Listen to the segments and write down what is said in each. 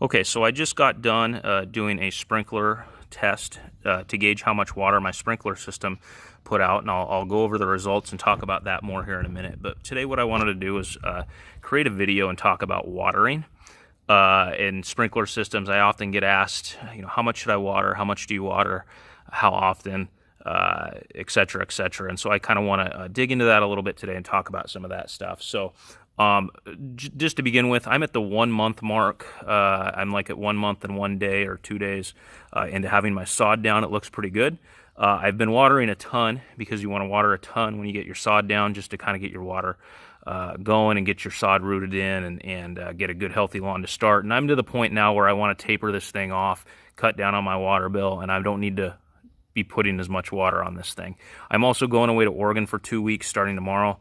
Okay, so I just got done doing a sprinkler test to gauge how much water my sprinkler system put out, and I'll go over the results and talk about that more here in a minute. But today what I wanted to do is create a video and talk about watering. In sprinkler systems, I often get asked, how much should I water? How much do you water? How often? Et cetera, et cetera. And so I kind of want to dig into that a little bit today and talk about some of that stuff. So just to begin with, I'm at the 1 month mark. I'm like at 1 month and 1 day or 2 days into having my sod down. It looks pretty good. I've been watering a ton because you want to water a ton when you get your sod down, just to kind of get your water going and get your sod rooted in and get a good healthy lawn to start. And I'm to the point now where I want to taper this thing off, cut down on my water bill, and I don't need to be putting as much water on this thing. I'm also going away to Oregon for 2 weeks starting tomorrow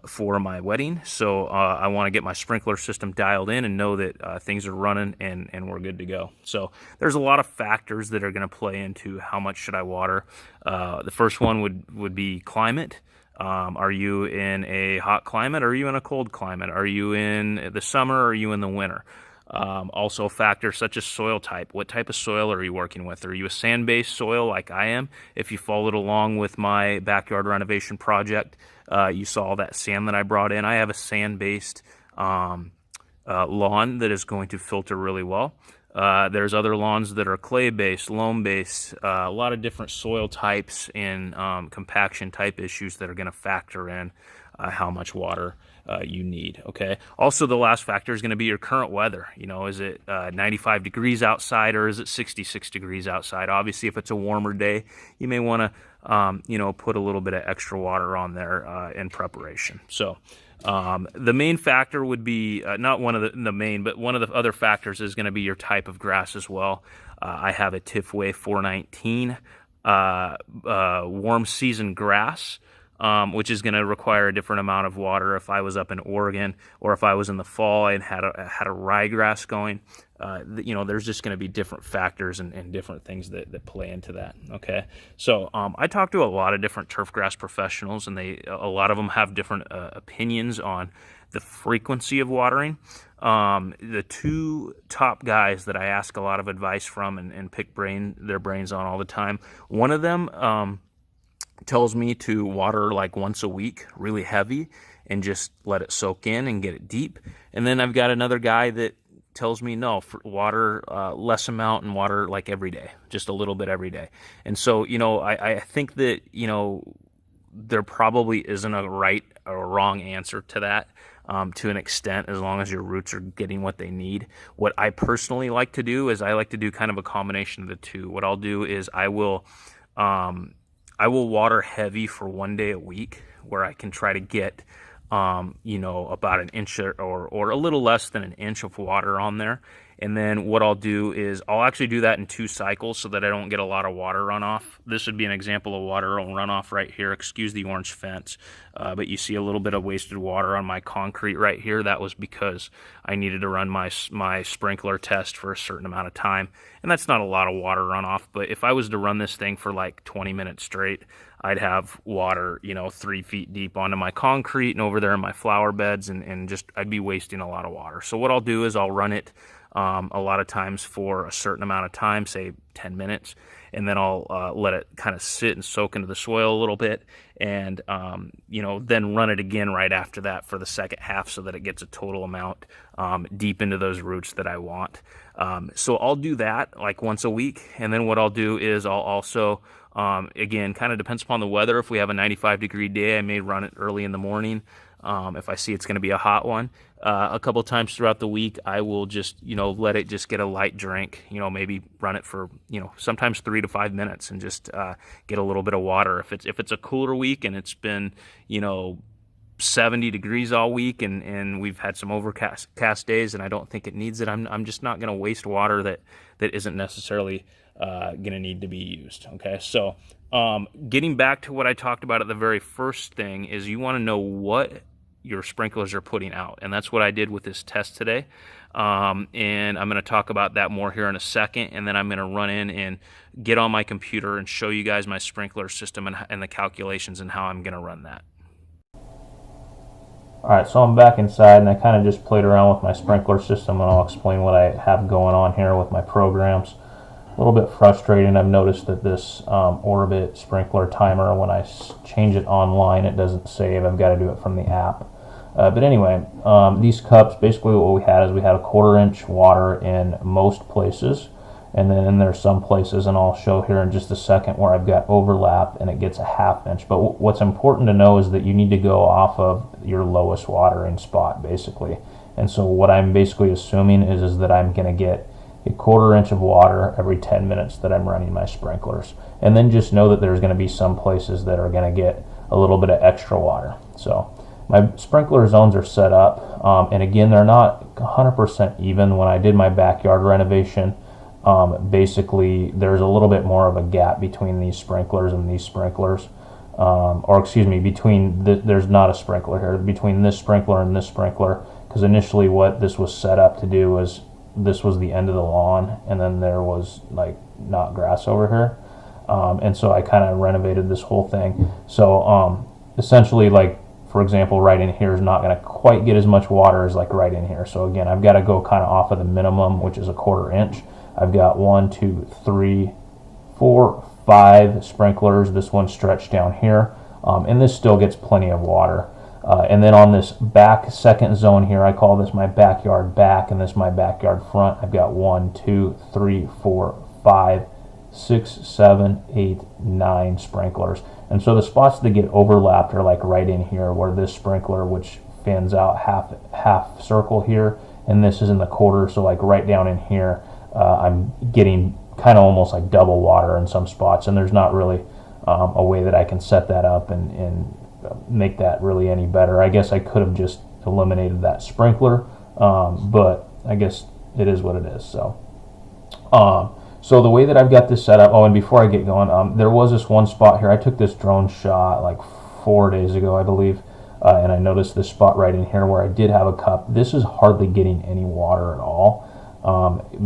for my wedding. So I want to get my sprinkler system dialed in and know that things are running and we're good to go. So there's a lot of factors that are going to play into how much should I water. The first one would be climate. Are you in a hot climate? Or are you in a cold climate? Are you in the summer? Or are you in the winter? Also factors such as soil type. What type of soil are you working with? Are you a sand-based soil like I am? If you followed along with my backyard renovation project, you saw that sand that I brought in. I have a sand-based lawn that is going to filter really well. There's other lawns that are clay-based, loam-based, a lot of different soil types and compaction type issues that are going to factor in how much water you need. Okay. Also, the last factor is going to be your current weather. Is it 95 degrees outside or is it 66 degrees outside? Obviously, if it's a warmer day, you may want to, put a little bit of extra water on there in preparation. So the main factor would be not one of the main, but one of the other factors is going to be your type of grass as well. I have a Tifway 419 warm season grass. Which is going to require a different amount of water. If I was up in Oregon or if I was in the fall and had a ryegrass going, there's just going to be different factors and different things that play into that. Okay, so I talked to a lot of different turf grass professionals, and a lot of them have different opinions on the frequency of watering. The two top guys that I ask a lot of advice from and pick their brains on all the time. One of them tells me to water like once a week, really heavy, and just let it soak in and get it deep. And then I've got another guy that tells me no, water less amount and water like every day, just a little bit every day. And so, I think that, there probably isn't a right or wrong answer to that. To an extent, as long as your roots are getting what they need. What I personally like to do is I like to do kind of a combination of the two. What I'll do is I will water heavy for 1 day a week, where I can try to get, about an inch or a little less than an inch of water on there. And then what I'll do is I'll actually do that in 2 cycles so that I don't get a lot of water runoff. This would be an example of water runoff right here. Excuse the orange fence, but you see a little bit of wasted water on my concrete right here. That was because I needed to run my sprinkler test for a certain amount of time. And that's not a lot of water runoff, but if I was to run this thing for like 20 minutes straight, I'd have water, 3 feet deep onto my concrete and over there in my flower beds, and just I'd be wasting a lot of water. So what I'll do is I'll run it a lot of times for a certain amount of time, say 10 minutes, and then I'll let it kind of sit and soak into the soil a little bit, and then run it again right after that for the second half so that it gets a total amount deep into those roots that I want. So I'll do that like once a week, and then what I'll do is I'll also again, kind of depends upon the weather. If we have a 95-degree day, I may run it early in the morning. If I see it's going to be a hot one, a couple of times throughout the week, I will just, let it just get a light drink, maybe run it for, sometimes 3 to 5 minutes and just get a little bit of water. If it's a cooler week and it's been, 70 degrees all week and we've had some overcast days and I don't think it needs it, I'm just not going to waste water that isn't necessarily going to need to be used. Okay, so getting back to what I talked about at the very first thing is you want to know what your sprinklers are putting out, and that's what I did with this test today. And I'm going to talk about that more here in a second, and then I'm going to run in and get on my computer and show you guys my sprinkler system and the calculations and how I'm going to run that. Alright, so I'm back inside and I kind of just played around with my sprinkler system, and I'll explain what I have going on here with my programs. A little bit frustrating. I've noticed that this Orbit sprinkler timer, when I change it online, it doesn't save. I've got to do it from the app. But anyway, these cups, basically what we had is we had a 1/4 inch water in most places, and then there's some places, and I'll show here in just a second, where I've got overlap and it gets a 1/2 inch. But what's important to know is that you need to go off of your lowest watering spot, basically. And so what I'm basically assuming is that I'm going to get a 1/4 inch of water every 10 minutes that I'm running my sprinklers. And then just know that there's going to be some places that are going to get a little bit of extra water. So my sprinkler zones are set up, and again, they're not 100% even. When I did my backyard renovation, basically there's a little bit more of a gap between these sprinklers and these sprinklers, or excuse me, there's not a sprinkler here, between this sprinkler and this sprinkler, because initially what this was set up to do was, this was the end of the lawn, and then there was like not grass over here, and so I kind of renovated this whole thing. So essentially, like, for example, right in here is not going to quite get as much water as like right in here. So again, I've got to go kind of off of the minimum, which is a 1/4 inch. I've got 1, 2, 3, 4, 5 sprinklers. This one stretched down here, and this still gets plenty of water. And then on this back second zone here, I call this my backyard back, and this my backyard front. I've got 1, 2, 3, 4, 5, 6, 7, 8, 9 sprinklers. And so the spots that get overlapped are like right in here, where this sprinkler, which fans out half circle here, and this is in the 1/4, so like right down in here, I'm getting kind of almost like double water in some spots, and there's not really a way that I can set that up and make that really any better. I guess I could have just eliminated that sprinkler, but I guess it is what it is. So the way that I've got this set up, and before I get going, there was this one spot here. I took this drone shot like 4 days ago, I believe, and I noticed this spot right in here where I did have a cup. This is hardly getting any water at all.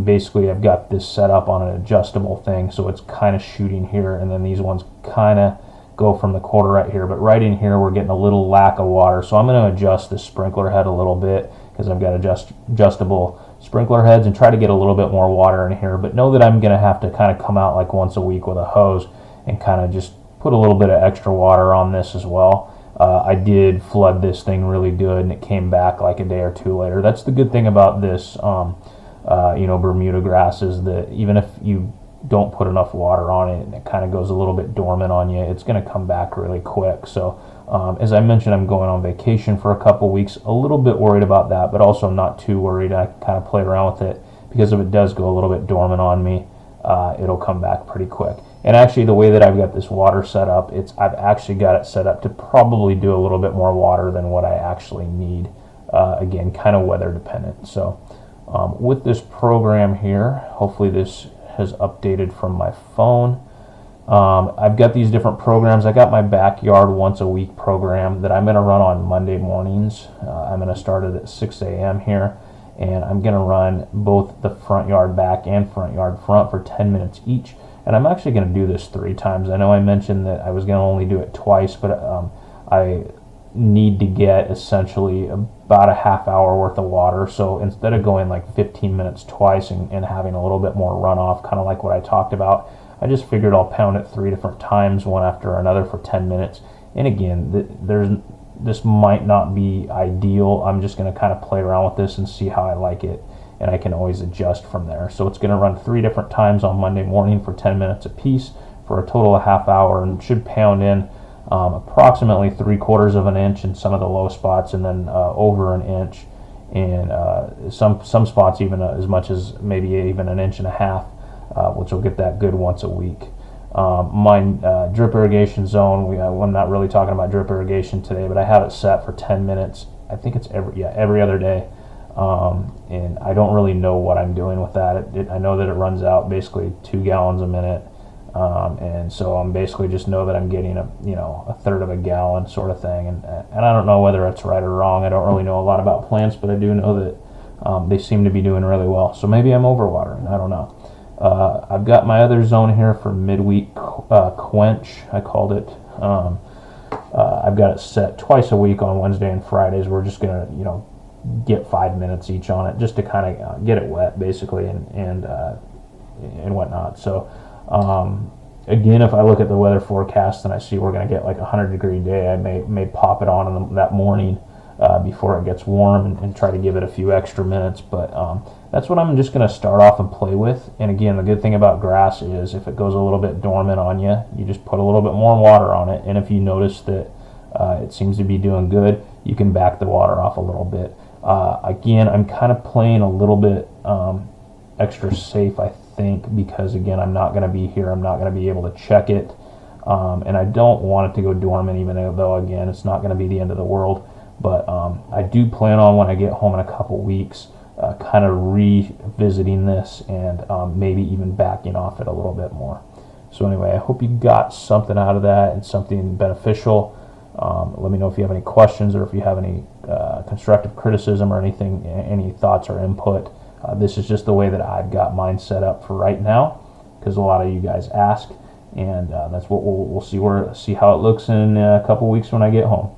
Basically, I've got this set up on an adjustable thing, so it's kind of shooting here, and then these ones kind of go from the 1/4 right here. But right in here, we're getting a little lack of water, so I'm going to adjust the sprinkler head a little bit, because I've got adjustable sprinkler heads, and try to get a little bit more water in here. But know that I'm going to have to kind of come out like once a week with a hose and kind of just put a little bit of extra water on this as well. I did flood this thing really good, and it came back like a day or two later. That's the good thing about this Bermuda grass, is that even if you don't put enough water on it and it kind of goes a little bit dormant on you, it's going to come back really quick. So as I mentioned, I'm going on vacation for a couple weeks, a little bit worried about that, but also not too worried. I kind of played around with it, because if it does go a little bit dormant on me, it'll come back pretty quick. And actually, the way that I've got this water set up, I've actually got it set up to probably do a little bit more water than what I actually need. Again, kind of weather dependent. So with this program here, hopefully this has updated from my phone. I've got these different programs. I got my backyard once a week program that I'm going to run on Monday mornings. I'm going to start it at 6 a.m. here, and I'm going to run both the front yard back and front yard front for 10 minutes each. And I'm actually going to do this 3 times. I know I mentioned that I was going to only do it twice, but I need to get essentially about a half hour worth of water. So instead of going like 15 minutes twice and having a little bit more runoff, kind of like what I talked about, I just figured I'll pound it 3 different times, one after another, for 10 minutes. And again, this might not be ideal. I'm just going to kind of play around with this and see how I like it, and I can always adjust from there. So it's going to run 3 different times on Monday morning for 10 minutes a piece for a total of half hour, and should pound in approximately 3/4 of an inch in some of the low spots, and then over an inch in some spots, even as much as maybe even an inch and a half, which will get that good once a week. My drip irrigation zone, I'm not really talking about drip irrigation today, but I have it set for 10 minutes. I think it's every other day, and I don't really know what I'm doing with that. I know that it runs out basically 2 gallons a minute. And so I'm basically just know that I'm getting a 1/3 of a gallon sort of thing, and I don't know whether it's right or wrong. I don't really know a lot about plants, but I do know that they seem to be doing really well. So maybe I'm overwatering. I don't know. I've got my other zone here for midweek quench, I called it. I've got it set twice a week on Wednesday and Fridays. We're just gonna, get 5 minutes each on it, just to kind of get it wet, basically, and whatnot. So, again, if I look at the weather forecast and I see we're going to get like a 100-degree day, I may pop it on in that morning before it gets warm, and try to give it a few extra minutes. But that's what I'm just going to start off and play with. And again, the good thing about grass is if it goes a little bit dormant on you, you just put a little bit more water on it. And if you notice that it seems to be doing good, you can back the water off a little bit. Again, I'm kind of playing a little bit extra safe, I think, because again, I'm not going to be here. I'm not going to be able to check it. And I don't want it to go dormant, even though, again, it's not going to be the end of the world. But I do plan on, when I get home in a couple weeks, kind of revisiting this and maybe even backing off it a little bit more. So anyway, I hope you got something out of that and something beneficial. Let me know if you have any questions, or if you have any constructive criticism or anything, any thoughts or input. This is just the way that I've got mine set up for right now, because a lot of you guys ask, and that's what we'll see how it looks in a couple weeks when I get home.